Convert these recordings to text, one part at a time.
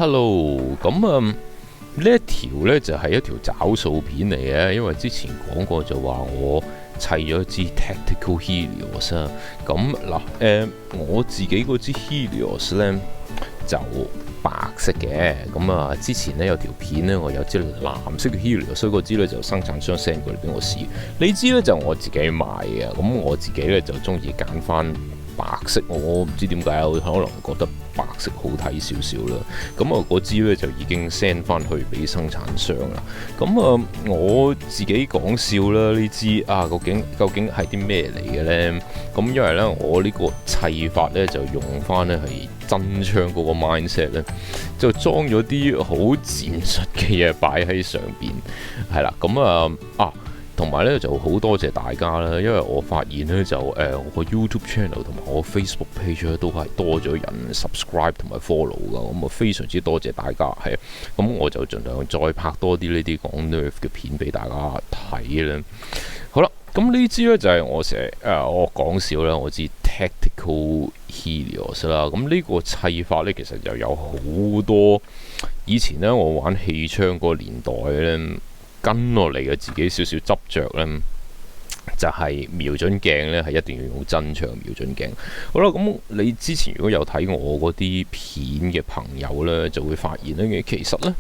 Hello，呢一條呢就係一條找數片嚟嘅，因為之前講過就話我砌咗支 Tactical Helios 啊。我自己嗰支 Helios 呢就白色嘅，之前呢有條片呢，我有支藍色嘅 Helios，所以嗰支呢就生產商 send 過嚟俾我試。呢支呢就我自己買嘅，我自己呢就中意揀翻白色，我唔知點解，我可能覺得白色好睇少少啦。嗰支咧就已經 send 翻去俾生產商啦。我自己講笑啦，呢支究竟係啲咩嚟嘅呢？因為呢，我呢個砌法呢，就用翻呢係真槍嗰個 mindset 呢，就裝咗啲好戰術嘅嘢擺喺上邊，係啦。同埋咧就好多謝大家啦，因為我發現咧就我個 YouTube channel 同埋我 Facebook page 咧都係多咗人 subscribe 同埋 follow 噶，非常之多謝大家，係我就盡量再拍多啲呢啲講 Nerf 嘅片俾大家睇啦。好啦，呢支咧就係我我講笑啦，我知 Tactical Helios 啦。呢個砌法咧其實就有好多以前咧我玩氣槍嗰個年代咧跟落嚟嘅自己少少執着呢，就係瞄準鏡呢，係一定要用真槍瞄準鏡。好啦，你之前如果有睇我嗰啲片嘅朋友呢，就會發現呢，其實呢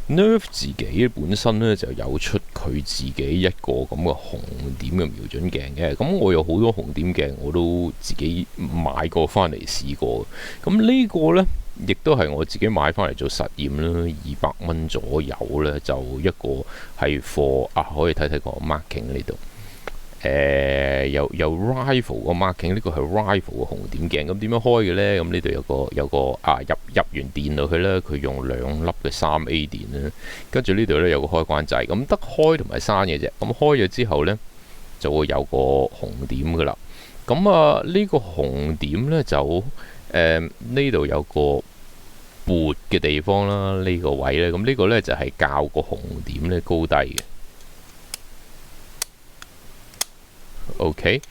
Nerf 自己本身呢就有出佢自己一個咁嘅紅點嘅瞄準鏡嘅。我有好多紅點鏡，我都自己買過翻嚟試過。呢個呢，亦都係我自己買翻嚟做實驗啦，200蚊左右呢，就一個係貨可以睇睇個 marking 呢度。有 rifle 個 marking， 呢個係 rifle 嘅紅點鏡。點樣開嘅呢？呢度有個入完電落去呢，佢用2粒嘅3A 電啦。跟住呢度呢，有個開關掣，得開同埋閂嘅啫。開咗之後呢，就會有個紅點噶啦。呢個紅點呢，就呢度有個撥嘅地方啦，呢個位呢，呢個呢，就係校個紅點呢高低嘅。OK，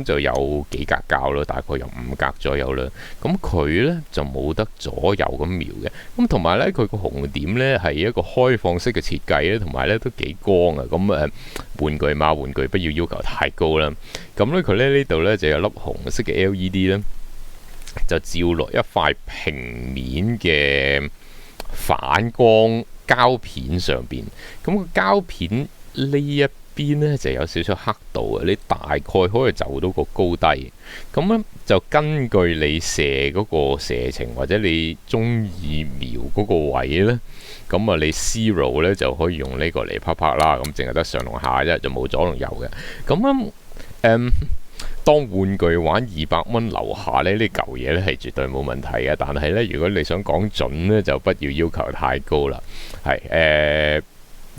就有幾格校啦，大概有5格左右啦。佢呢就冇得左右咁瞄嘅。同埋呢，佢個紅點呢係一個開放式嘅設計咧，同埋呢都幾光啊。玩具嘛，玩具不要要求太高啦。佢呢度呢就有粒紅色嘅 LED 呢，就照落一塊平面嘅反光膠片上邊。個膠片呢一邊呢就有少少黑度啊，你大概可以就到個高低。就根據你射嗰個射程或者你中意瞄嗰個位呢，你 zero 呢就可以用呢個嚟拍拍啦。淨係得上同下啫，就冇左同右嘅。當玩具玩200蚊樓下呢嚿嘢呢係絕對冇問題嘅。但係呢，如果你想講準呢，就不要求太高啦。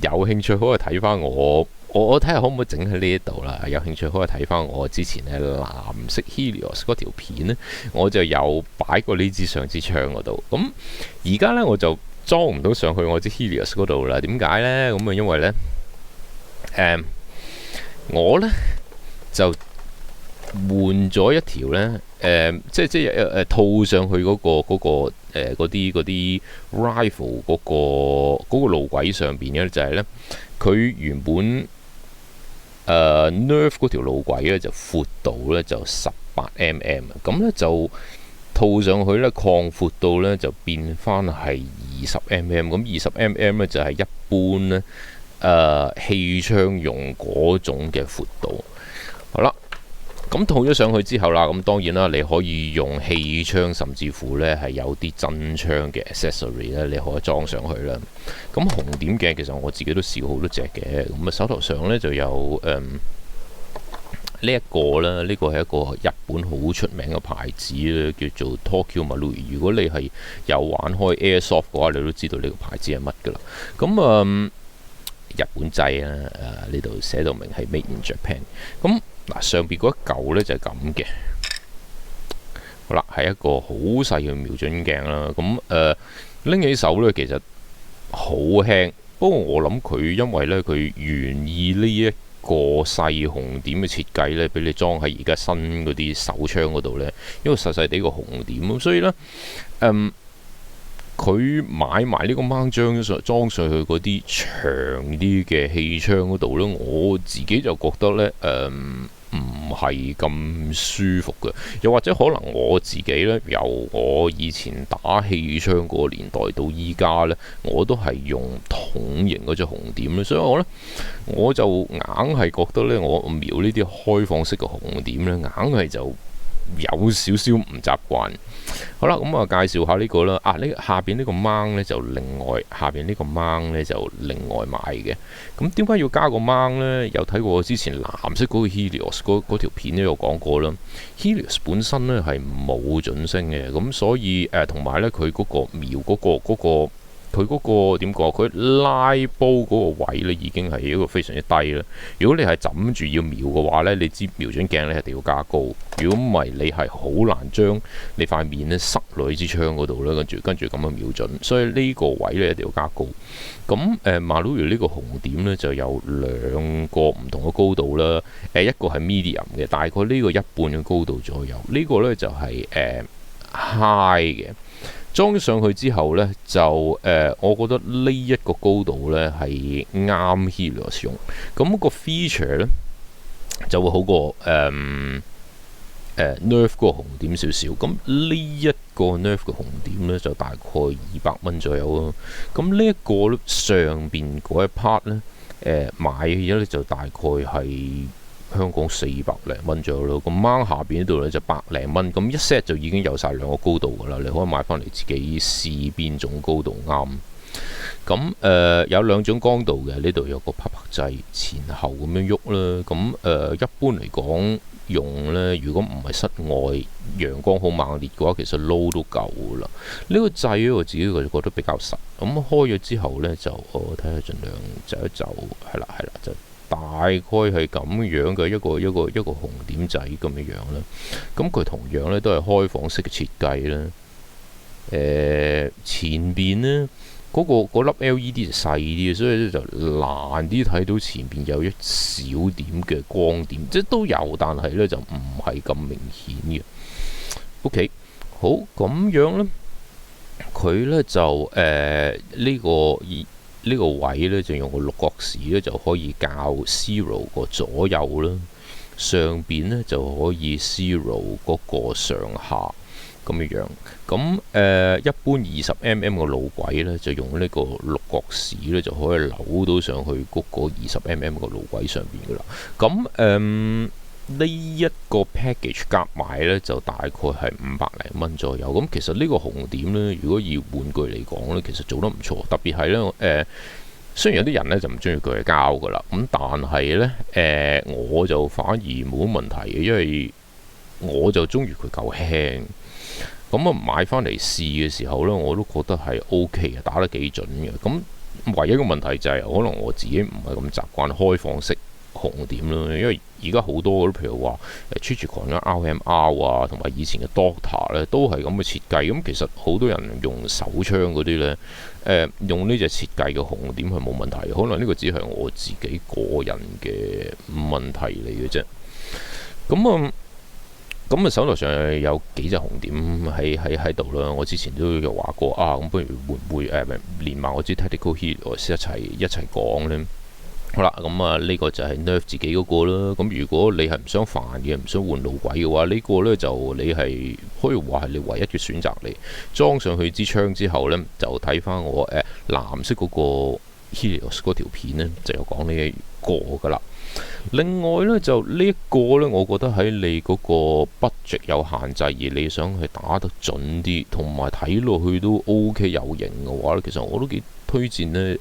有興趣可以睇翻我睇下可唔可以整喺呢一度啦。有興趣可以睇翻我之前呢藍色 Helios 嗰條片呢，我就有擺過呢支上支槍嗰度。而家呢，我就裝唔到上去我支 Helios 嗰度啦。點解呢？因為呢，我呢就換咗一條呢，套上去嗰啲 rifle 嗰個路軌上邊嘅就係呢，佢原本Nerf 嗰條路軌咧就闊度咧就18mm， 呢就套上去咧擴闊到咧就變翻係20mm， 20mm 咧就係一般咧氣槍用嗰種嘅闊度。好啦。套咗上去之後啦，當然啦，你可以用氣槍，甚至乎呢係有啲真槍嘅 accessory 咧，你可以裝上去啦。紅點鏡其實我自己都試過好多隻嘅，手頭上呢就有呢一個啦，呢個係一個日本好出名嘅牌子咧，叫做 Tokyo Marui。如果你係有玩開 Airsoft 嘅話，你都知道呢個牌子係乜噶啦。日本製啊，呢度寫到明係 Made in Japan。上邊嗰一嚿呢就係咁嘅，好啦，係一個好細嘅瞄準鏡啦。拎起手呢其實好輕，不過我諗佢因為呢佢原意呢一個細紅點嘅設計呢，俾你裝喺而家新嗰啲手槍嗰度呢，因為細細地個紅點咁，所以呢，佢買埋呢個掹裝上去嗰啲長啲嘅氣槍嗰度呢，我自己就覺得呢，唔係咁舒服嘅。又或者可能我自己呢，由我以前打氣槍嗰個年代到依家呢，我都係用筒型嗰隻紅點咧，所以我就硬係覺得呢，我瞄呢啲開放式嘅紅點呢，硬係就有少少唔習慣。好啦，咁介紹下呢個啦。呢下邊呢個掹呢，就另外買嘅。咁點解要加個掹呢？有睇過之前藍色嗰個 Helios 嗰條片都有講過啦。Helios 本身呢係冇準星嘅，咁所以同埋呢，佢嗰個瞄佢嗰個點講？佢拉煲嗰個位呢已經係一個非常之低啦。如果你係枕住要瞄嘅話呢，你知瞄準鏡呢一定要加高。如果唔係，你係好難將你塊面呢塞落支槍嗰度啦，跟住咁樣瞄準。所以呢個位呢一定要加高。咁Marui 呢個紅點呢就有兩個唔同嘅高度啦。一個係 medium 嘅，大概呢個一半嘅高度左右。呢個呢就係high 嘅。裝上去之後呢，就我覺得呢一個高度呢係啱 Helios 用，咁個 feature 呢就會好過Nerf 嗰個紅點少少。咁呢一個 Nerf 嘅紅點呢，就大概$200左右咯。咁呢一個上邊嗰一 part 呢，買嘅呢就大概係香港$400零左右咯。咁掹下邊呢度呢就$100零，咁一 set 就已經有晒兩個高度噶啦。你可以買翻嚟自己試邊種高度啱。咁有兩種光度嘅，呢度有個拍拍掣前後咁樣喐啦。咁一般嚟講用呢，如果唔係室外陽光好猛烈嘅話，其實撈都夠噶啦。呢個掣咧，我自己就覺得比較實。咁開咗之後呢，就我睇下盡量就一就係啦，就大概係咁樣嘅一個紅點仔咁嘅樣啦。咁佢同樣呢都係開放式嘅設計啦。前邊呢，嗰粒 LED 就細啲，所以咧就難啲睇到前邊有一小點嘅光點，即係都有，但係咧就唔係咁明顯嘅。OK， 好，咁樣呢，佢呢就呢個位呢，就用個六角匙呢就可以校 zero 個左右啦，上邊呢就可以 zero 嗰個上下。咁嘅樣，咁一般20mm 嘅路軌呢，就用呢個六角匙呢，就可以扭到上去嗰個20mm 嘅路軌上邊噶啦。咁呢一個 package 夾埋呢，就大概係$500零左右。咁其實呢個紅點呢，如果以玩具嚟講呢，其實做得唔錯。特別係呢，雖然有啲人呢就唔中意佢係膠噶啦，咁但係呢，我就反而冇乜問題嘅，因為我就中意佢夠輕。咁買翻嚟試嘅時候呢，我都覺得係 OK 嘅，打得幾準嘅。咁唯一嘅問題就係，可能我自己唔係咁習慣開放式紅點啦，因為而家好多譬如話Trijicon 啦、RMR 啊，同埋以前嘅 Docter 呢，都係咁嘅設計。咁其實好多人用手槍嗰啲呢，用呢隻設計嘅紅點係冇問題。可能呢個只係我自己個人嘅問題嚟嘅啫。咁手頭上有幾隻紅點喺度啦。我之前都有話過咁不如會唔會連埋我支 Tactical Helios 一齊講呢？好啦，呢個就係 Nerf 自己嗰個啦。咁如果你係唔想煩嘅，唔想換路軌嘅話，呢個呢就你係可以話係你唯一嘅選擇嚟。裝上去支槍之後呢，就睇翻我藍色嗰個 Helios 嗰條片呢，就有講呢一個噶啦。另外呢，就呢一個呢，我覺得喺你嗰個 budget 有限制，而你想去打得準啲，同埋睇落去都 OK 有型嘅話呢，其實我都幾推薦呢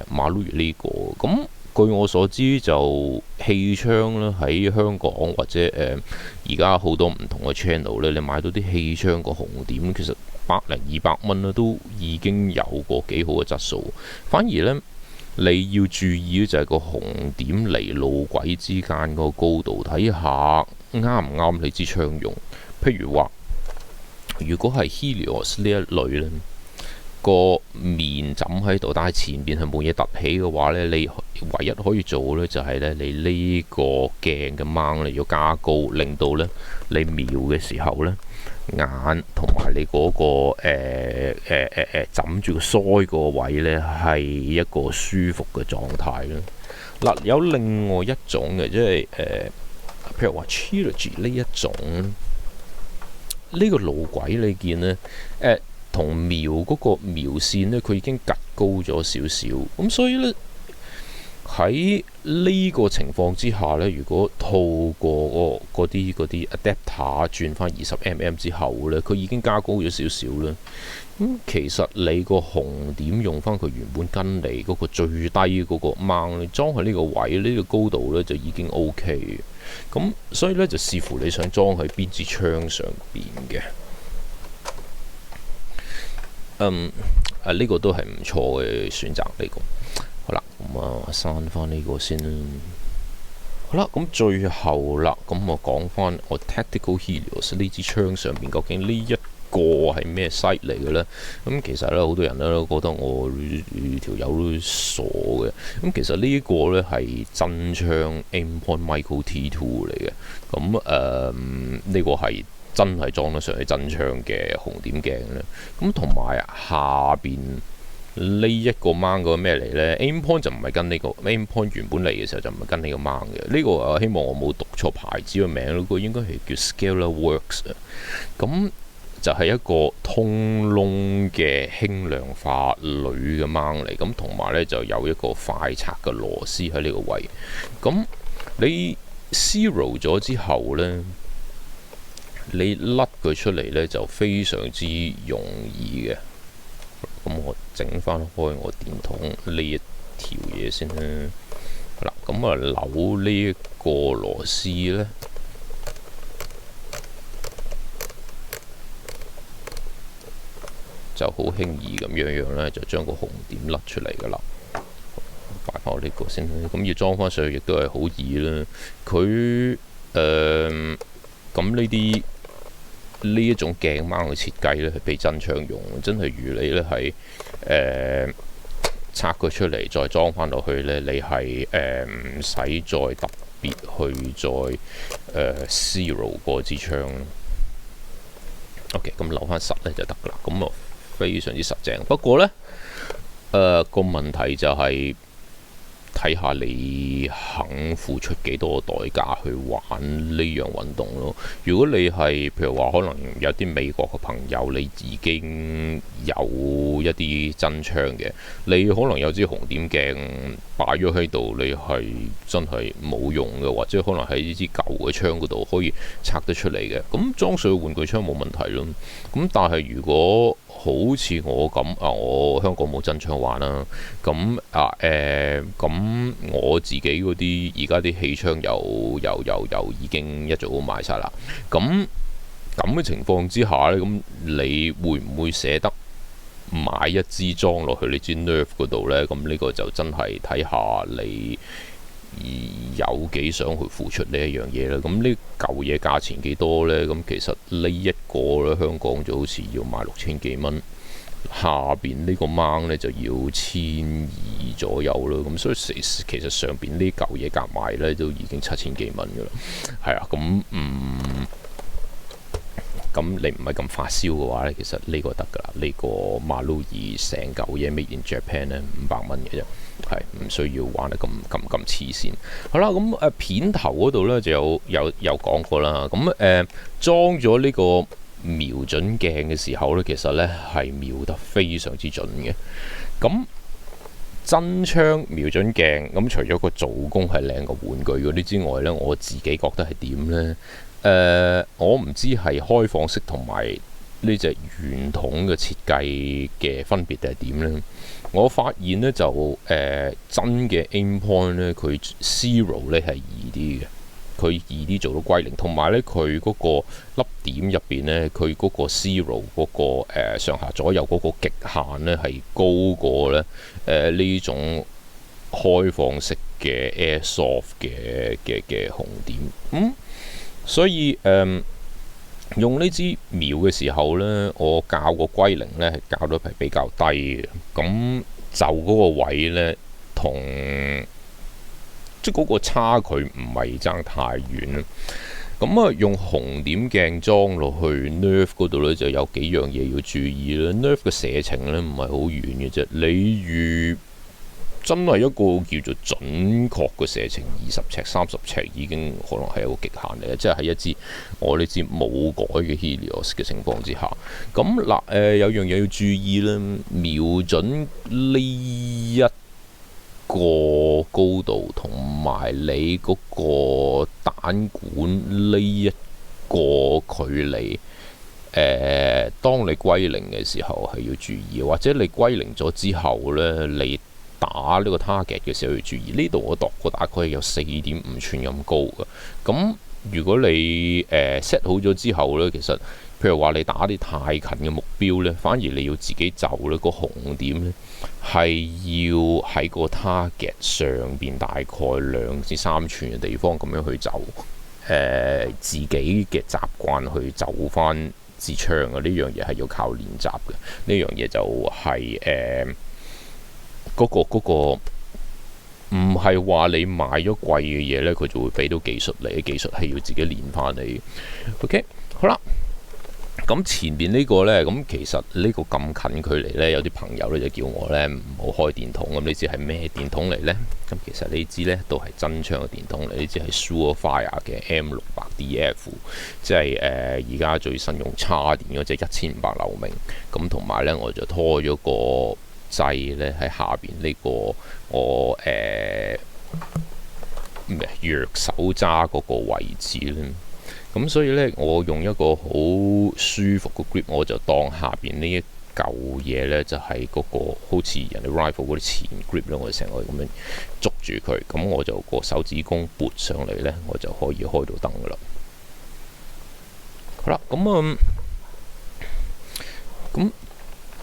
Marui呢個。咁據我所知，就氣槍呢喺香港或者而家好多唔同嘅 channel 呢，你買到啲氣槍個紅點，其實$100零$200呢都已經有個幾好嘅質素。反而呢，你要注意就係個紅點離路軌之間個高度，睇下啱唔啱你支槍用。譬如話，如果係 Helios 呢一類呢，個面枕喺度，但係前邊係冇嘢凸起嘅話呢，你唯一可以做嘅咧就係咧，你呢個鏡嘅掹咧要加高，令到咧你瞄嘅時候咧，眼同埋你嗰個枕住個腮個位咧係一個舒服嘅狀態啦。嗱，有另外一種嘅，即係譬如話 Trilogy 呢一種，呢個路軌你見咧同描嗰個描線咧，佢已經趌高咗少少，咁所以咧喺呢個情況之下咧，如果套過嗰啲adapter 轉翻20mm 之後咧，佢已經加高咗少少啦。咁其實你個紅點用翻佢原本跟你嗰個最低嗰個掹，你裝喺呢個位呢個高度咧就已經 OK 嘅。咁所以咧就視乎你想裝喺邊支槍上邊嘅。呢個都係唔錯嘅選擇呢個。好啦，咁刪翻呢個先啦。好啦，咁最後啦，咁我講翻我 Tactical Helios 呢支槍上邊究竟呢一個係咩 site 嚟嘅呢？咁其實咧好多人都覺得我條友都傻嘅。咁其實呢一個咧係真槍 Aimpoint Micro T2 嚟嘅。咁呢個係真係裝得上去真槍嘅紅點鏡咧。咁同埋下邊呢一個掹個咩嚟呢？ Aimpoint 就唔係跟呢個 Aimpoint 原本嚟嘅時候就唔係跟呢個掹嘅。呢個希望我冇讀錯牌子嘅名，呢個應該係叫 Scalar Works 啊。咁就係一個通窿嘅輕量化鋁嘅掹嚟，咁同埋呢就有一個快拆嘅螺絲喺呢個位。咁你 zero 咗之後呢，你甩佢出嚟呢就非常之容易嘅。咁我整翻開我電筒呢一條嘢先啦。好啦，咁扭呢一個螺絲呢，就好輕易咁樣咧，就將個紅點甩出嚟噶啦。擺翻我呢個先啦。咁要裝翻上去亦都係好易啦。佢咁呢一種鏡掹嘅設計咧，係俾真槍用，真係如你咧係拆佢出嚟再裝翻落去咧，你係唔使再特別去再zero 嗰支槍。OK， 咁留翻實咧就得噶啦。咁啊非常之實淨。不過咧個問題就係睇下你肯付出幾多代價去玩呢樣運動咯。如果你係譬如話，可能有啲美國嘅朋友，你已經有一啲真槍嘅，你可能有支紅點鏡擺咗喺度，你係真係冇用嘅，或者可能喺呢支舊嘅槍嗰度可以拆得出嚟嘅，咁裝上去玩具槍冇問題咯。咁但係如果好似我咁我香港冇真槍玩啦，咁咁我自己嗰啲而家啲氣槍又已經一早都賣晒啦。咁嘅情況之下呢，咁你會唔會捨得買一支裝落去你支 Nerf 嗰度呢？咁呢個就真係睇下你有幾想去付出呢一樣嘢啦。咁呢舊嘢價錢幾多呢？咁其實呢一個咧，香港就好似要賣6000幾蚊，下邊呢個掹呢就要1200左右啦。咁所以其實上邊呢舊嘢夾埋呢都已經7000幾蚊噶啦。係啊，咁你唔係咁發燒嘅話呢，其實呢個得噶啦。呢個馬路爾成嚿嘢 Made in Japan 呢，500蚊嘅啫。係唔需要玩得咁黐線。好啦，咁片頭嗰度呢就有講過啦。咁裝咗呢個瞄準鏡嘅時候呢，其實呢係瞄得非常之準嘅。咁真槍瞄準鏡，咁除咗個做工係靚過玩具嗰啲之外呢，我自己覺得係點呢？我唔知係開放式同埋呢隻圓筒嘅設計嘅分別定係點呢？我發現呢，就真嘅 Aimpoint 呢，佢 zero 呢係易啲嘅，佢易啲做到歸零，同埋呢，佢嗰個粒點入邊呢，佢嗰個 zero 嗰個上下左右嗰個極限呢係高過呢呢種開放式嘅 Airsoft 嘅紅點。所以用呢支瞄嘅時候呢，我校個歸零呢係校得係比較低嘅。咁就嗰個位呢，同即係嗰個差距唔係爭太遠啦。咁啊，用紅點鏡裝落去 Nerf 嗰度呢，就有幾樣嘢要注意啦。Nerf 嘅射程呢唔係好遠嘅啫，你如真係一個叫做準確嘅射程20尺、30尺已經可能係一個極限嚟嘅，即係喺一支我呢支冇改嘅 Helios 嘅情況之下。咁嗱有樣嘢要注意啦，瞄準呢一個高度同埋你嗰個彈管呢一個距離。當你歸零嘅時候係要注意，或者你歸零咗之後呢，你打呢個 target 嘅時候要注意。呢度我度過大概有4.5寸咁高嘅。咁如果你set 好咗之後呢，其實譬如話你打啲太近嘅目標呢，反而你要自己就呢個紅點呢，係要喺個 target 上邊大概2至3寸嘅地方咁樣去走。自己嘅習慣去走翻支槍啊，呢樣嘢係要靠練習嘅。呢樣嘢就係嗰個唔係話你買咗貴嘅嘢呢，佢就會俾到技術你，技術係要自己練翻嚟。OK， 好啦。咁前面呢個呢，咁其實呢個咁近距離呢，有啲朋友呢就叫我呢唔好開電筒。咁你知係咩電筒嚟呢？咁其實呢支呢都係真槍嘅電筒嚟，呢支係 Surefire 嘅 M600DF， 即係而家最新用叉電嗰隻1500流明。咁同埋呢，我就拖咗個掣呢喺下邊呢個我弱手揸嗰個位置呢。咁所以呢，我用一個好舒服嘅 grip， 我就當下邊呢一嚿嘢呢，就係嗰個好似人哋 rifle 嗰啲前 grip 咧，我哋成個咁樣捉住佢，咁我就個手指公撥上嚟呢，我就可以開到燈噶啦。好啦，咁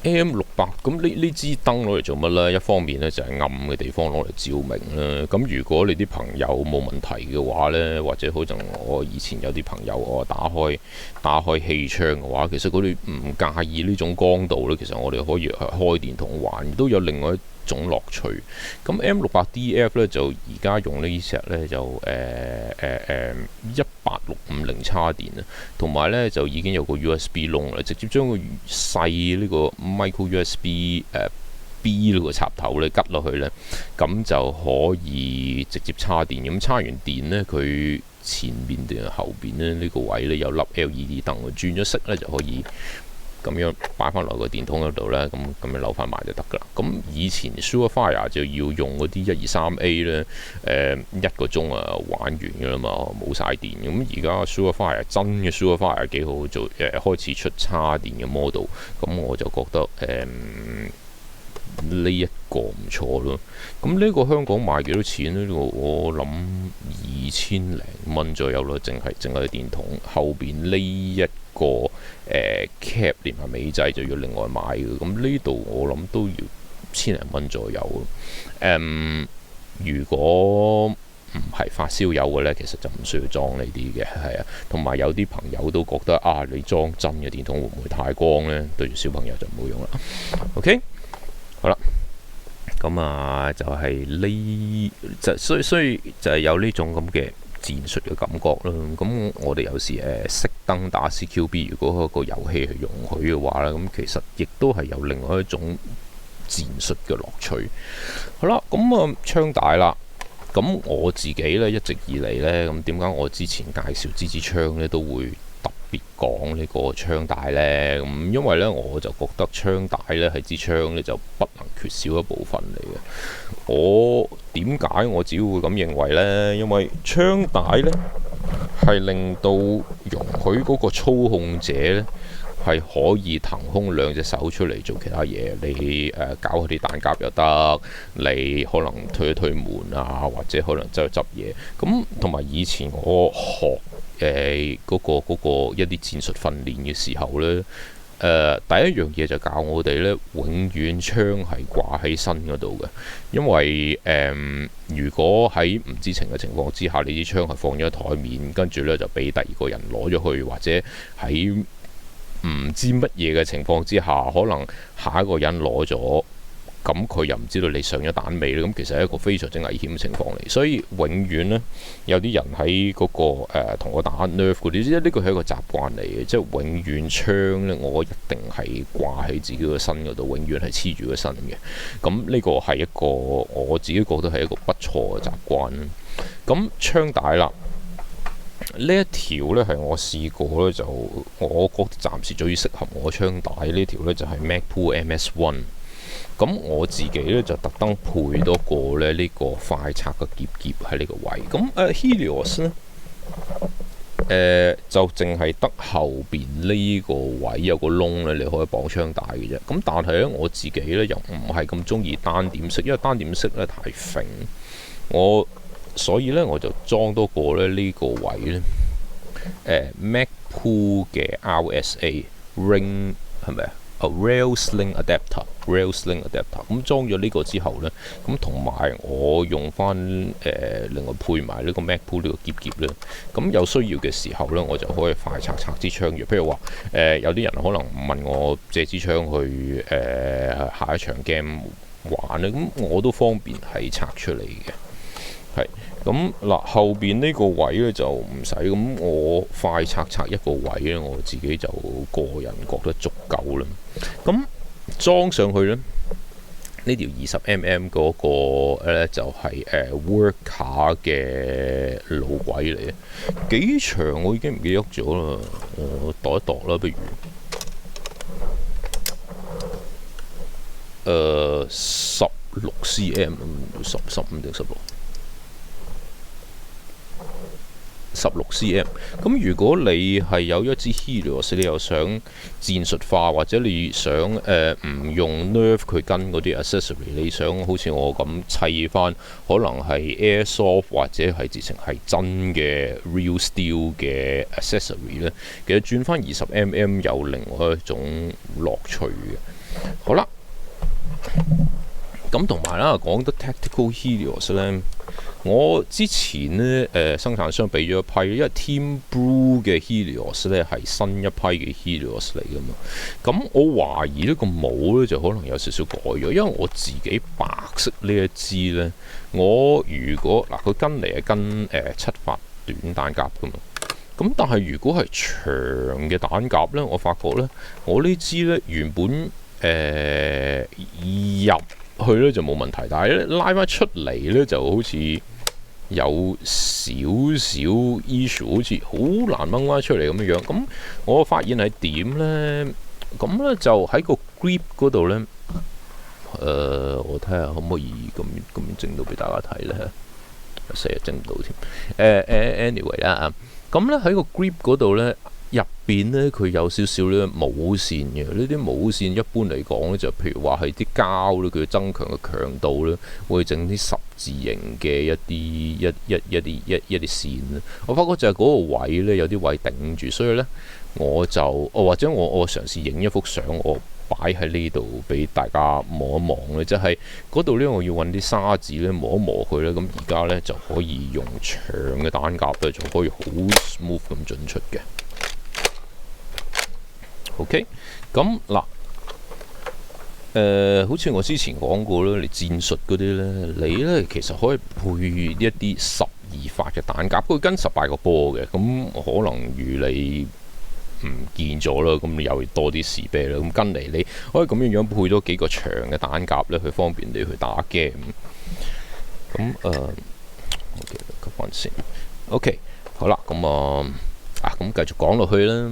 M600 咁呢支燈攞嚟做乜呢？一方面呢，就係暗嘅地方攞嚟照明啦。咁如果你啲朋友冇問題嘅話呢，或者好似我以前有啲朋友我打開氣槍嘅話，其實佢哋唔介意呢種光度呢。其實我哋可以開電筒玩，都有另外一種樂趣。咁 M600DF 呢，就而家用呢隻呢，就18650叉電啊，同埋呢就已經有個 USB 窿啦，直接將個細呢個 micro USB B 呢個插頭呢吉落去呢，咁就可以直接叉電。咁叉完電呢，佢前面定後邊呢個位呢，有粒 LED 燈，轉咗色呢就可以咁樣擺翻落個電筒嗰度呢，咁樣扭翻埋就得噶啦。咁以前 Surefire 就要用嗰啲123A 呢，1個鐘啊玩完噶啦嘛，冇晒電。咁而家 Surefire 真嘅 Surefire 幾好做，開始出叉電嘅 model， 咁我就覺得呢一個唔錯咯。咁呢個香港賣幾多錢呢？我諗2000零蚊左右咯，淨係電筒後邊呢一個cap 連埋尾掣就要另外買嘅。咁呢度我諗都要1000零蚊左右。如果唔係發燒友嘅呢，其實就唔需要裝呢啲嘅，係啊。同埋有啲朋友都覺得啊，你裝真嘅電筒會唔會太光呢？對住小朋友就唔好用啦。OK。好啦，咁啊就係所以就係有呢種咁嘅戰術嘅感覺啦。咁我哋有時熄燈打 CQB， 如果個遊戲係容許嘅話咧，咁其實亦都係有另外一種戰術嘅樂趣。好啦，咁啊槍帶啦。咁我自己咧一直以嚟咧，咁點解我之前介紹支槍咧都會特別講呢個槍帶呢？咁因為呢，我就覺得槍帶呢係支槍呢就不能缺少一部分嚟嘅。我點解我只會咁認為呢？因為槍帶呢係令到容許嗰個操控者呢係可以騰空兩隻手出嚟做其他嘢。你搞佢啲彈夾又得，你可能推一推門啊，或者可能走去執嘢。咁同埋以前我學嗰個一啲戰術訓練嘅時候呢，第一樣嘢就教我哋呢，永遠槍係掛喺身嗰度嘅，因為如果喺唔知情嘅情況之下，你啲槍係放咗喺台面，跟住呢就俾第二個人攞咗去，或者喺唔知乜嘢嘅情況之下，可能下一個人攞咗，咁佢又唔知道你上咗彈未咧，咁其實係一個非常之危險嘅情況嚟。所以永遠呢，有啲人喺嗰、同我打 nerf 嗰啲，呢個係一個習慣嚟嘅，即係永遠槍呢，我一定係掛喺自己個身嗰度，永遠係黐住個身嘅。咁呢個係一個我自己覺得係一個不錯嘅習慣。咁槍帶啦。呢一條呢係我試過呢，就我覺得暫時最適合我槍帶呢條呢，就係 Magpul MS1。咁我自己呢，就特登配多個呢個快拆嘅夾喺呢個位。咁Helios 呢，就淨係得後邊呢個位有個窿呢，你可以綁槍帶嘅啫。咁但係呢，我自己呢，又唔係咁中意單點式，因為單點式呢太揈。所以咧，我就裝多個咧呢個位咧，Magpul 嘅 RSA Ring 係咪啊？Rail Sling Adapter。咁裝咗呢個之後咧，咁同埋我用翻另外配埋呢個 Magpul 呢個夾咧，咁有需要嘅時候咧，我就可以快拆支槍嘅。譬如話有啲人可能問我借支槍去下一場 game 玩咧，咁我都方便係拆出嚟嘅。係咁嗱，後邊呢個位咧就唔使，咁我快拆一個位咧，我自己就個人覺得足夠啦。咁裝上去咧，呢條20mm 嗰個咧就係Worker 嘅路軌嚟嘅，幾長我已經唔記得咗啦，我度一度啦，不如16cm， 15定16。16cm。咁如果你係有一支 Helios， 你又想戰術化，或者你想唔用 Nerf 佢跟嗰啲 accessory， 你想好似我咁砌翻，可能係 Airsoft 或者係直情係真嘅 Real Steel 嘅 accessory 咧，其實轉翻20mm 有另外一種樂趣嘅。好啦，咁同埋啦，講得 Tactical Helios 咧。我之前呢，生產商俾咗一批，因為 Team Blue 嘅 Helios 呢係新一批嘅 Helios 嚟噶嘛。咁我懷疑呢個帽呢就可能有少少改咗，因為我自己白色呢一支呢，我如果嗱佢跟嚟係跟7發短彈夾噶嘛。咁但係如果係長嘅彈夾呢，我發覺呢，我呢支呢原本入去咧就冇問題，但係咧拉翻出嚟咧就好似有少少 issue， 好似好難掹翻出嚟咁樣樣。咁我發現係點咧？咁咧就喺個 grip 嗰度咧，我睇下可唔可以咁整到俾大家睇咧？成日整唔到添。anyway 啦，咁咧喺個 grip 嗰度咧。入邊咧佢有少少咧冇線嘅，呢啲冇線一般嚟講咧就譬如話係啲膠咧，佢增強嘅強度咧會整啲十字形嘅一啲線咧。我發覺就係嗰個位咧有啲位頂住，所以咧我就或者我嘗試影一幅相，我擺喺呢度俾大家望一望咧，就係嗰度咧我要揾啲砂紙咧磨一磨佢咧，咁而家咧就可以用長嘅彈夾咧就可以好 smooth 咁進出嘅。OK， 咁嗱，好似我之前講過啦，你戰術嗰啲咧，你咧其實可以配一啲12發嘅彈夾，佢跟18個波嘅，咁可能如你唔見咗啦，咁你又多啲士啤啦，咁跟嚟你可以咁樣配多幾個長嘅彈夾咧，去方便你去打 game。咁OK， 吸翻先。OK， 好啦，咁咁繼續講落去啦。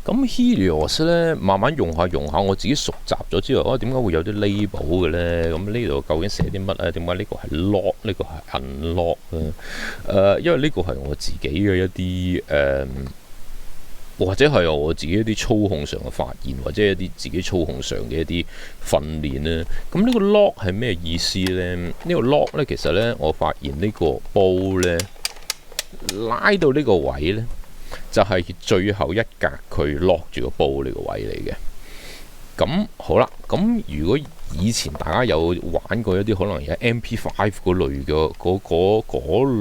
咁 Helios 咧，慢慢用下，我自己熟習咗之後，點解會有啲 label 嘅咧？咁呢度究竟寫啲乜咧？點解呢個係 lock， 呢個係 unlock 咧？因為呢個係我自己嘅一啲或者係我自己一啲操控上嘅發現，或者一啲自己操控上嘅一啲訓練咧。咁呢個 lock 係咩意思咧？呢個 lock 咧，其實咧，我發現呢個煲咧拉到呢個位咧。就係最後一格佢 lock 住個煲呢個位嚟嘅。咁好啦，咁如果以前大家有玩過一啲可能有 MP5 嗰類嘅嗰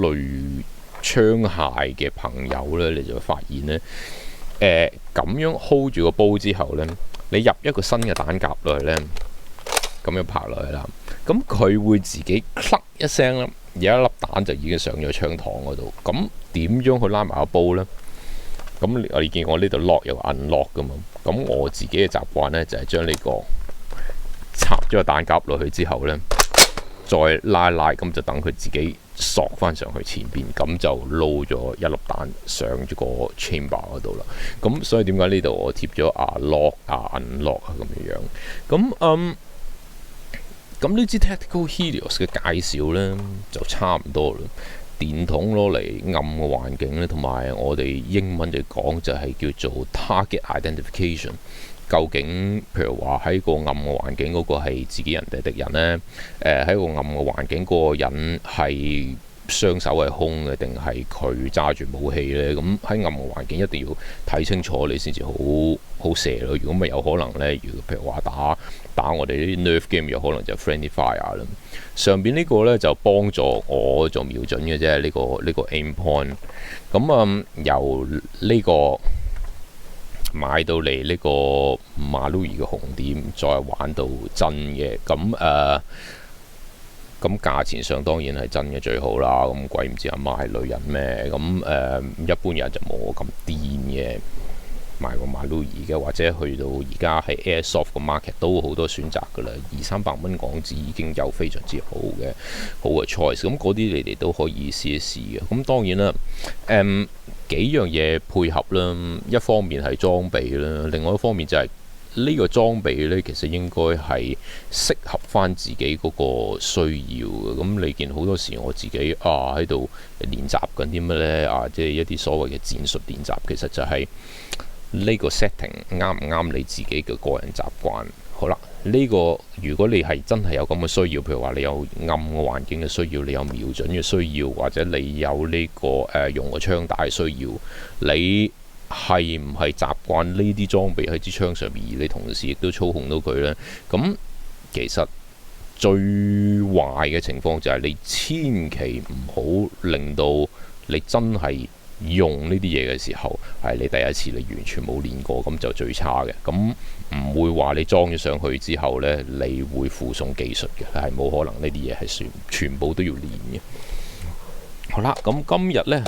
類槍械嘅朋友呢，你就會發現呢，咁樣 hold 住個煲之後呢，你入一個新嘅彈夾落去呢，咁樣拍落去啦。咁佢會自己 click 一聲啦，有一粒蛋就已經上咗槍膛嗰度。咁點樣去拉埋個煲呢？咁我見我呢度 lock 有 unlock 噶嘛。咁我自己嘅習慣呢，就係將呢個插咗個蛋夾落去之後呢，再拉拉，咁就等佢自己索翻上去前邊，咁就撈咗一粒蛋上咗個 chamber 嗰度啦。咁所以點解呢度我貼咗lock unlock 咁樣樣？咁呢支 Tactical Helios 嘅介紹呢，就差唔多啦。電筒攞嚟暗嘅環境咧，同埋我哋英文就講就係叫做 target identification。究竟譬如話喺個暗嘅環境嗰個係自己人定係敵人呢？喺個暗嘅環境嗰個人係雙手係空嘅，定係佢揸住武器呢？咁喺暗嘅環境一定要睇清楚，你先至好射咯。如果咪有可能呢，如果譬如話打我哋啲 nerf game， 有可能就 friendly fire 啦。上邊呢個呢，就幫助我做瞄準嘅啫，呢個 aim point。咁由呢個買到嚟呢個馬路易嘅紅點，再玩到真嘅。咁價錢上當然係真嘅最好啦。咁鬼唔知阿媽係女人咩？一般人就冇我咁癲嘅。買個馬路易嘅，或者去到而家喺 Airsoft 個 market 都好多選擇㗎啦，200-300蚊港紙已經有非常之好嘅 choice。咁嗰啲你哋都可以試一試嘅。咁當然啦，幾樣嘢配合啦，一方面係裝備啦，另外一方面就係呢個裝備呢，其實應該係適合翻自己嗰個需要嘅。咁你見好多時我自己喺度練習緊啲乜呢？即係一啲所謂嘅戰術練習，其實就係呢個 setting 啱唔啱你自己嘅個人習慣。好啦，呢個如果你係真係有咁嘅需要，譬如話你有暗嘅環境嘅需要，你有瞄準嘅需要，或者你有呢個用個槍帶需要，你係唔係習慣呢啲裝備喺支槍上面，而你同時亦都操控到佢呢？咁其實最壞嘅情況就係你千祈唔好令到你真係用呢啲嘢嘅時候，係你第一次你完全冇練過，咁就最差嘅。咁唔會話你裝咗上去之後呢，你會附送技術嘅，係冇可能。呢啲嘢係全部都要練嘅。好啦，咁今日呢，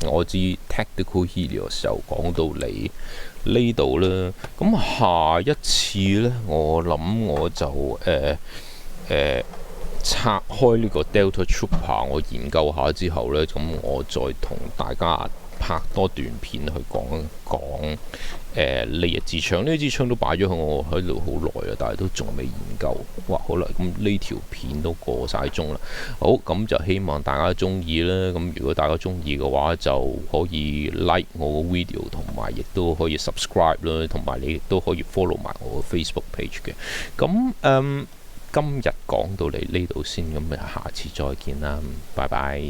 我知 Tactical Helios 就講到嚟呢度啦。咁下一次呢，我諗我就拆開呢個 Delta Trooper， 我研究下之後呢，咁我再同大家拍多段片去講一講呢一支槍。呢支槍都擺咗喺我喺度好耐啦，但係都仲未研究。哇，好啦，咁呢條片都過晒鐘啦。好，咁就希望大家中意啦。咁如果大家中意嘅話，就可以 like 我個 video， 同埋亦都可以 subscribe 啦，同埋你亦都可以 follow 埋我個 Facebook page 嘅。咁今日講到嚟呢度先，咁下次再見啦，拜拜。